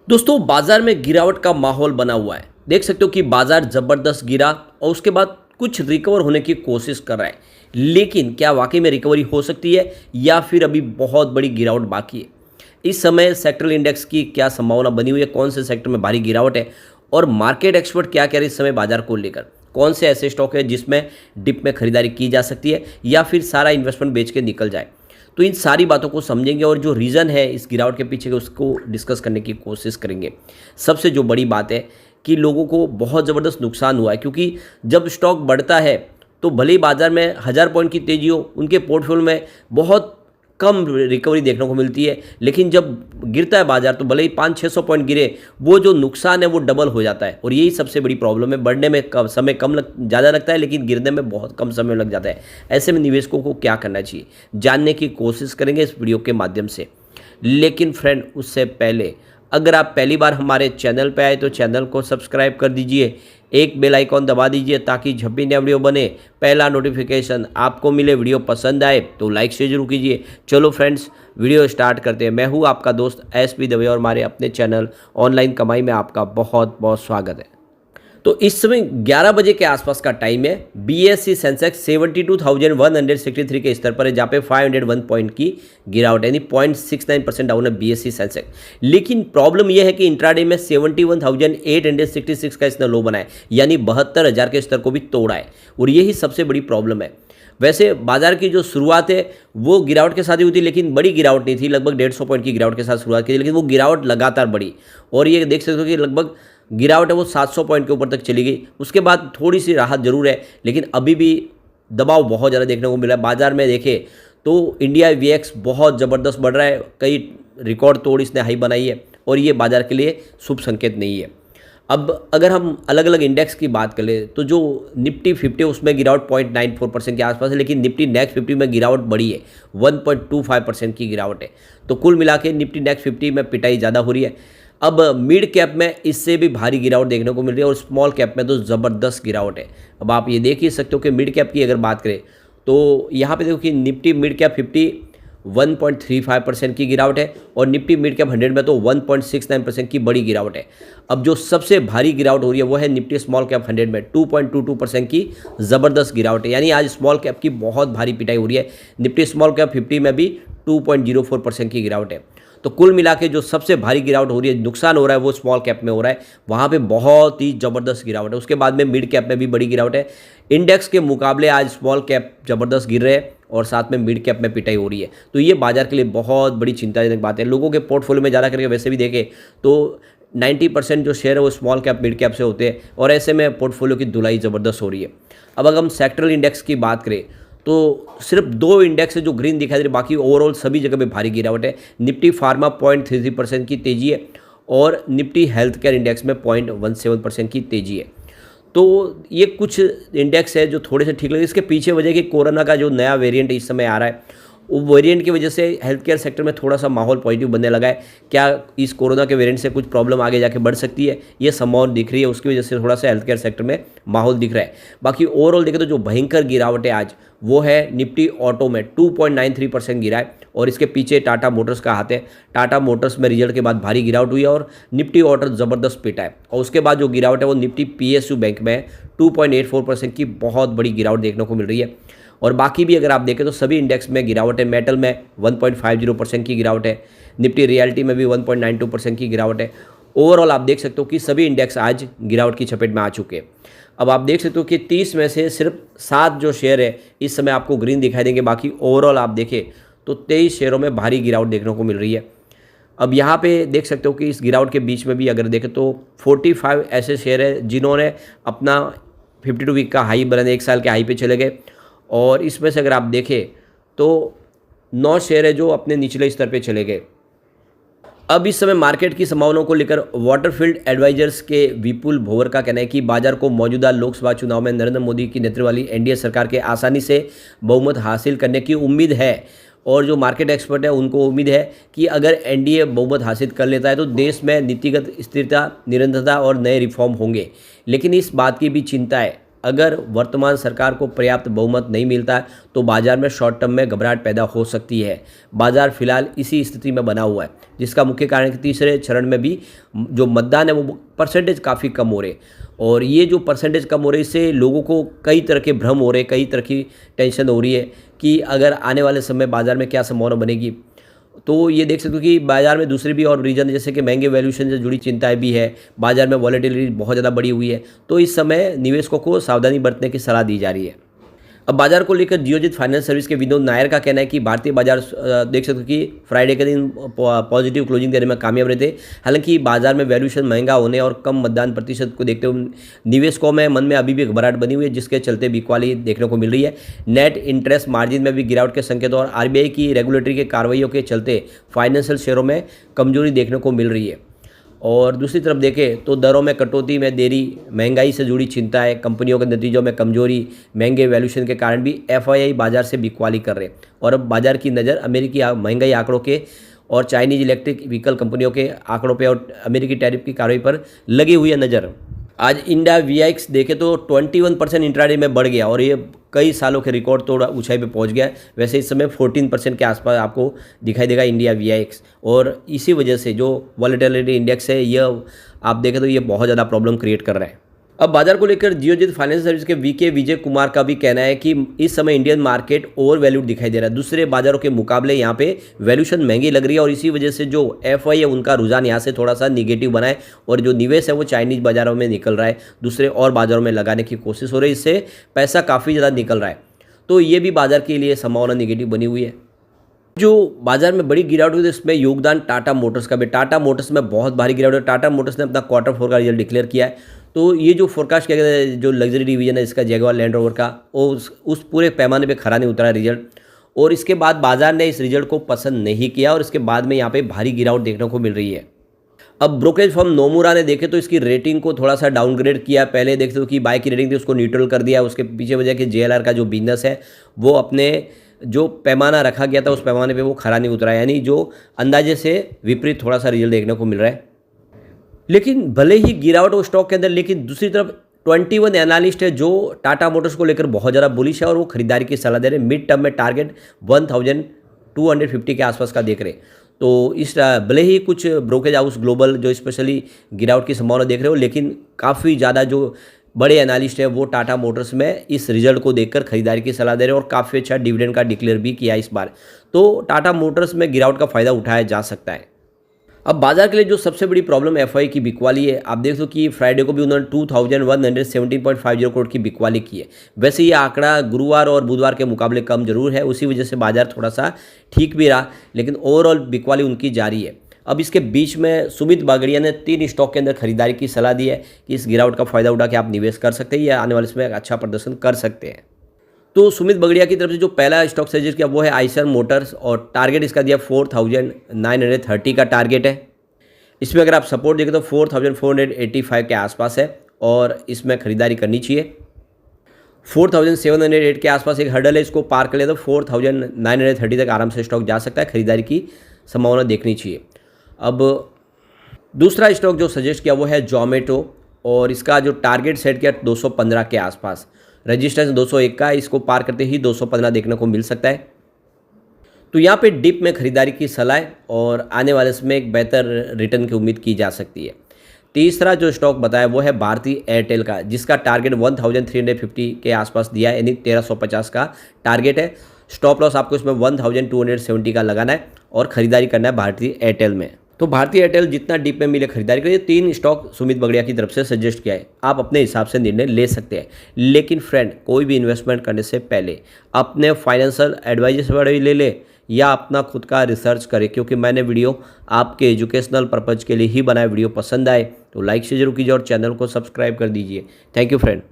दोस्तों बाजार में गिरावट का माहौल बना हुआ है। देख सकते हो कि बाजार जबरदस्त गिरा और उसके बाद कुछ रिकवर होने की कोशिश कर रहा है। लेकिन क्या वाकई में रिकवरी हो सकती है या फिर अभी बहुत बड़ी गिरावट बाकी है? इस समय सेक्टरल इंडेक्स की क्या संभावना बनी हुई है, कौन से सेक्टर में भारी गिरावट है और मार्केट एक्सपर्ट क्या कह रहे हैं इस समय बाजार को लेकर? कौन से ऐसे स्टॉक है जिसमें डिप में खरीदारी की जा सकती है या फिर सारा इन्वेस्टमेंट बेच के निकल जाए? तो इन सारी बातों को समझेंगे और जो रीज़न है इस गिरावट के पीछे उसको डिस्कस करने की कोशिश करेंगे। सबसे जो बड़ी बात है कि लोगों को बहुत ज़बरदस्त नुकसान हुआ है, क्योंकि जब स्टॉक बढ़ता है तो भले ही बाजार में 1000 पॉइंट की तेज़ी हो, उनके पोर्टफोलियो में बहुत कम रिकवरी देखने को मिलती है। लेकिन जब गिरता है बाजार तो भले ही 500-600 पॉइंट गिरे, वो जो नुकसान है वो डबल हो जाता है। और यही सबसे बड़ी प्रॉब्लम है, बढ़ने में कम समय ज़्यादा लगता है लेकिन गिरने में बहुत कम समय लग जाता है। ऐसे में निवेशकों को क्या करना चाहिए जानने की कोशिश करेंगे इस वीडियो के माध्यम से। लेकिन फ्रेंड, उससे पहले अगर आप पहली बार हमारे चैनल पर आए तो चैनल को सब्सक्राइब कर दीजिए, एक बेल आइकॉन दबा दीजिए ताकि जब भी नया वीडियो बने पहला नोटिफिकेशन आपको मिले। वीडियो पसंद आए तो लाइक शेयर जरूर कीजिए। चलो फ्रेंड्स, वीडियो स्टार्ट करते हैं। मैं हूं आपका दोस्त एसपी दवे और हमारे अपने चैनल ऑनलाइन कमाई में आपका बहुत बहुत स्वागत है। तो इस समय 11 बजे के आसपास का टाइम है। बीएसई सेंसेक्स 72,163 के स्तर पर है, जहाँ पे 501 पॉइंट की गिरावट है, यानी 0.69% डाउन है बीएसई सेंसेक्स। लेकिन प्रॉब्लम यह है कि इंट्राडे में 71,866 का इसने लो बनाया, यानी 72,000 के स्तर को भी तोड़ा है। और यही सबसे बड़ी प्रॉब्लम है। वैसे बाजार की जो शुरुआत है वो गिरावट के साथ ही हुई थी, लेकिन बड़ी गिरावट नहीं थी। लगभग 150 पॉइंट की गिरावट के साथ शुरुआत की थी, लेकिन वो गिरावट लगातार बढ़ी और ये देख सकते हो कि लगभग गिरावट है वो 700 पॉइंट के ऊपर तक चली गई। उसके बाद थोड़ी सी राहत जरूर है, लेकिन अभी भी दबाव बहुत ज़्यादा देखने को मिला है बाजार में। देखें तो इंडिया वीएक्स बहुत ज़बरदस्त बढ़ रहा है, कई रिकॉर्ड तोड़ इसने हाई बनाई है और ये बाजार के लिए शुभ संकेत नहीं है। अब अगर हम अलग अलग इंडेक्स की बात करें तो जो निफ्टी 50 उसमें गिरावट 0.94% के आसपास है, लेकिन निफ्टी नेक्स्ट 50 में गिरावट बढ़ी है, 1.25% की गिरावट है। तो कुल मिला के निफ्टी नेक्स्ट 50 में पिटाई ज़्यादा हो रही है। अब मिड कैप में इससे भी भारी गिरावट देखने को मिल रही है और स्मॉल कैप में तो ज़बरदस्त गिरावट है। अब आप ये देख ही सकते हो कि मिड कैप की अगर बात करें तो यहाँ पे देखो कि निफ्टी मिड कैप 50 1.35% की गिरावट है और निफ्टी मिड कैप 100 में तो 1.69% की बड़ी गिरावट है। अब जो सबसे भारी गिरावट हो रही है वो है निफ्टी स्मॉल कैप 100 में 2.22% की ज़बरदस्त गिरावट है, यानी आज स्मॉल कैप की बहुत भारी पिटाई हो रही है। निफ्टी स्मॉल कैप 50 में भी 2.04% की गिरावट है। तो कुल मिला के जो सबसे भारी गिरावट हो रही है, नुकसान हो रहा है, वो स्मॉल कैप में हो रहा है, वहाँ पे बहुत ही ज़बरदस्त गिरावट है। उसके बाद में मिड कैप में भी बड़ी गिरावट है। इंडेक्स के मुकाबले आज स्मॉल कैप ज़बरदस्त गिर रहे हैं और साथ में मिड कैप में पिटाई हो रही है। तो ये बाजार के लिए बहुत बड़ी चिंताजनक बात है। लोगों के पोर्टफोलियो में ज़्यादा करके वैसे भी देखें तो 90% जो शेयर है वो स्मॉल कैप मिड कैप से होते हैं और ऐसे में पोर्टफोलियो की धुलाई ज़बरदस्त हो रही है। अब अगर हम सेक्टरल इंडेक्स की बात करें तो सिर्फ 2 इंडेक्स है जो ग्रीन दिखाई दे रहे, बाकी ओवरऑल सभी जगह पे भारी गिरावट है। निफ्टी फार्मा 0.33% की तेज़ी है और निफ्टी हेल्थ केयर इंडेक्स में 0.17% की तेज़ी है। तो ये कुछ इंडेक्स है जो थोड़े से ठीक लगे। इसके पीछे वजह कि कोरोना का जो नया वेरिएंट इस समय आ रहा है, वो वेरिएंट की वजह से हेल्थ केयर सेक्टर में थोड़ा सा माहौल पॉजिटिव बनने लगा है। क्या इस कोरोना के वेरिएंट से कुछ प्रॉब्लम आगे जाके बढ़ सकती है, ये संभावना दिख रही है, उसकी वजह से थोड़ा सा हेल्थ केयर सेक्टर में माहौल दिख रहा है। बाकी ओवरऑल देखें तो जो भयंकर गिरावट है आज वो है निफ्टी ऑटो में 2.93% गिरा है और इसके पीछे टाटा मोटर्स का हाथ है। टाटा मोटर्स में रिजल्ट के बाद भारी गिरावट हुई है और निफ्टी ऑटो ज़बरदस्त पिटा है। और उसके बाद जो गिरावट है वो निफ्टी पीएसयू बैंक में 2.84% की बहुत बड़ी गिरावट देखने को मिल रही है। और बाकी भी अगर आप देखें तो सभी इंडेक्स में गिरावट है। मेटल में 1.50% की गिरावट है, निफ्टी रियल्टी में भी 1.92% की गिरावट है। ओवरऑल आप देख सकते हो कि सभी इंडेक्स आज गिरावट की चपेट में आ चुके हैं। अब आप देख सकते हो कि 30 में से सिर्फ 7 जो शेयर है इस समय आपको ग्रीन दिखाई देंगे, बाकी ओवरऑल आप देखें तो 23 शेयरों में भारी गिरावट देखने को मिल रही है। अब यहाँ पे देख सकते हो कि इस गिरावट के बीच में भी अगर देखें तो 45 ऐसे शेयर है जिन्होंने अपना 52 वीक का हाई बनाने, 1 साल के हाई पे चले गए और इसमें से अगर आप देखें तो 9 शेयर है जो अपने निचले स्तर पे चले गए। अब इस समय मार्केट की संभावनाओं को लेकर वाटरफील्ड एडवाइजर्स के विपुल भोवर का कहना है कि बाजार को मौजूदा लोकसभा चुनाव में नरेंद्र मोदी की नेतृत्व वाली एनडीए सरकार के आसानी से बहुमत हासिल करने की उम्मीद है। और जो मार्केट एक्सपर्ट है उनको उम्मीद है कि अगर एनडीए बहुमत हासिल कर लेता है तो देश में नीतिगत स्थिरता, निरंतरता और नए रिफॉर्म होंगे। लेकिन इस बात की भी चिंता है अगर वर्तमान सरकार को पर्याप्त बहुमत नहीं मिलता है तो बाजार में शॉर्ट टर्म में घबराहट पैदा हो सकती है। बाजार फिलहाल इसी स्थिति में बना हुआ है, जिसका मुख्य कारण है कि तीसरे चरण में भी जो मतदान है वो परसेंटेज काफ़ी कम हो रहे, और ये जो परसेंटेज कम हो रही है इससे लोगों को कई तरह के भ्रम हो रहे, कई तरह की टेंशन हो रही है कि अगर आने वाले समय बाजार में क्या संभावना बनेगी। तो ये देख सकते हो कि बाजार में दूसरे भी और रीजन जैसे कि महंगे वैल्यूएशन से जुड़ी चिंताएं भी है, बाजार में वॉलेटिलिटी बहुत ज़्यादा बढ़ी हुई है, तो इस समय निवेशकों को सावधानी बरतने की सलाह दी जा रही है। अब बाजार को लेकर जियोजित फाइनेंस सर्विस के विनोद नायर का कहना है कि भारतीय बाजार देख सकते हो कि फ्राइडे के दिन पॉजिटिव क्लोजिंग देने में कामयाब रहे थे। हालांकि बाजार में वैल्यूएशन महंगा होने और कम मतदान प्रतिशत को देखते हुए निवेशकों में मन में अभी भी घबराहट बनी हुई है, जिसके चलते बिकवाली देखने को मिल रही है। नेट इंटरेस्ट मार्जिन में भी गिरावट के संकेत और आरबीआई की रेगुलेटरी के कार्रवाइयों के चलते फाइनेंशियल शेयरों में कमजोरी देखने को मिल रही है। और दूसरी तरफ देखें तो दरों में कटौती में देरी, महंगाई से जुड़ी चिंताएं, कंपनियों के नतीजों में कमजोरी, महंगे वैल्यूएशन के कारण भी एफआईआई बाजार से बिकवाली कर रहे हैं। और अब बाजार की नज़र अमेरिकी महंगाई आंकड़ों के और चाइनीज इलेक्ट्रिक व्हीकल कंपनियों के आंकड़ों पे और अमेरिकी टैरिफ की कार्रवाई पर लगी हुई है नज़र। आज इंडिया वीआईएक्स देखे तो 21% इंट्राडे में बढ़ गया और ये कई सालों के रिकॉर्ड तोड़ ऊंचाई पे पहुंच गया। वैसे इस समय 14% के आसपास आपको दिखाई देगा इंडिया वीआईएक्स, और इसी वजह से जो वॉलेटिलिटी इंडेक्स है यह आप देखें तो ये बहुत ज़्यादा प्रॉब्लम क्रिएट कर रहा है। अब बाजार को लेकर जियोजित फाइनेंस सर्विस के वीके विजय कुमार का भी कहना है कि इस समय इंडियन मार्केट ओवर वैल्यूड दिखाई दे रहा है। दूसरे बाजारों के मुकाबले यहाँ पे वैल्यूएशन महंगी लग रही है और इसी वजह से जो एफआई है उनका रुझान यहाँ से थोड़ा सा निगेटिव बना है और जो निवेश है वो चाइनीज बाजारों में निकल रहा है, दूसरे और बाजारों में लगाने की कोशिश हो रही है, इससे पैसा काफ़ी ज़्यादा निकल रहा है। तो ये भी बाजार के लिए संभावना निगेटिव बनी हुई है। जो बाजार में बड़ी गिरावट हुई थी इसमें योगदान टाटा मोटर्स का भी। टाटा मोटर्स में बहुत भारी गिरावट है। टाटा मोटर्स ने अपना Q4 का रिजल्ट डिक्लेयर किया है। तो ये जो फोरकास्ट किया गया है, जो लग्जरी डिवीजन है इसका जैगुआर लैंड रोवर का, वो उस पूरे पैमाने पे खरा नहीं उतरा रिजल्ट, और इसके बाद बाजार ने इस रिजल्ट को पसंद नहीं किया और इसके बाद में यहाँ पे भारी गिरावट देखने को मिल रही है। अब ब्रोकरेज फर्म नोमुरा ने देखे तो इसकी रेटिंग को थोड़ा सा डाउनग्रेड किया। पहले देखते हो कि बाय की रेटिंग थी उसको न्यूट्रल कर दिया। उसके पीछे वजह कि JLR का जो बिजनेस है वो अपने जो पैमाना रखा गया था उस पैमाने पे वो खरा नहीं उतरा, यानी जो अंदाजे से विपरीत थोड़ा सा रिजल्ट देखने को मिल रहा है। लेकिन भले ही गिरावट हो स्टॉक के अंदर, लेकिन दूसरी तरफ 21 एनालिस्ट है जो टाटा मोटर्स को लेकर बहुत ज़्यादा बुलिश है और वो खरीदारी की सलाह दे रहे हैं। मिड टर्म में टारगेट 1250 के आसपास का देख रहे हैं। तो इस भले ही कुछ ब्रोकरेज हाउस ग्लोबल जो स्पेशली गिरावट की संभावना देख रहे हो, लेकिन काफ़ी ज़्यादा जो बड़े एनालिस्ट है वो टाटा मोटर्स में इस रिजल्ट को देखकर खरीदारी की सलाह दे रहे हैं और काफ़ी अच्छा डिविडेंड का डिक्लेयर भी किया इस बार। तो टाटा मोटर्स में गिरावट का फ़ायदा उठाया जा सकता है। अब बाजार के लिए जो सबसे बड़ी प्रॉब्लम एफआई की बिकवाली है, आप देख दो कि फ्राइडे को भी उन्होंने 2117.50 करोड़ की बिकवाली की है। वैसे ये आंकड़ा गुरुवार और बुधवार के मुकाबले कम जरूर है, उसी वजह से बाजार थोड़ा सा ठीक भी रहा, लेकिन ओवरऑल बिकवाली उनकी जारी है। अब इसके बीच में सुमित बागड़िया ने 3 स्टॉक के अंदर खरीदारी की सलाह दी है कि इस गिरावट का फायदा उठा के आप निवेश कर सकते हैं या आने वाले समय अच्छा प्रदर्शन कर सकते हैं। तो सुमित बगड़िया की तरफ से जो पहला स्टॉक सजेस्ट किया वो है आइसर मोटर्स और टारगेट इसका दिया 4930 का टारगेट है। इसमें अगर आप सपोर्ट देखें तो 4485 के आसपास है और इसमें खरीदारी करनी चाहिए। 4708 के आसपास एक हर्डल है, इसको पार कर ले तो 4930 तक आराम से स्टॉक जा सकता है, खरीदारी की संभावना देखनी चाहिए। अब दूसरा स्टॉक जो सजेस्ट किया वो है जोमेटो और इसका जो टारगेट सेट किया 215 के आसपास, रजिस्ट्रेशन 201 का, इसको पार करते ही 215 देखने को मिल सकता है। तो यहाँ पे डिप में खरीदारी की सलाह और आने वाले समय एक बेहतर रिटर्न की उम्मीद की जा सकती है। तीसरा जो स्टॉक बताया वो है भारती एयरटेल का, जिसका टारगेट 1350 के आसपास दिया है, यानी 1350 का टारगेट है। स्टॉप लॉस आपको इसमें 1270 का लगाना है और खरीदारी करना है भारती एयरटेल में। तो भारतीय एयरटेल जितना डीप में मिले खरीदारी करिए। 3 स्टॉक सुमित बगड़िया की तरफ से सजेस्ट किया है, आप अपने हिसाब से निर्णय ले सकते हैं। लेकिन फ्रेंड, कोई भी इन्वेस्टमेंट करने से पहले अपने फाइनेंशियल एडवाइजर से ले ले या अपना खुद का रिसर्च करें, क्योंकि मैंने वीडियो आपके एजुकेशनल पर्पज़ के लिए ही बनाया। वीडियो पसंद आए तो लाइक से जरूर कीजिए और चैनल को सब्सक्राइब कर दीजिए। Thank you friend.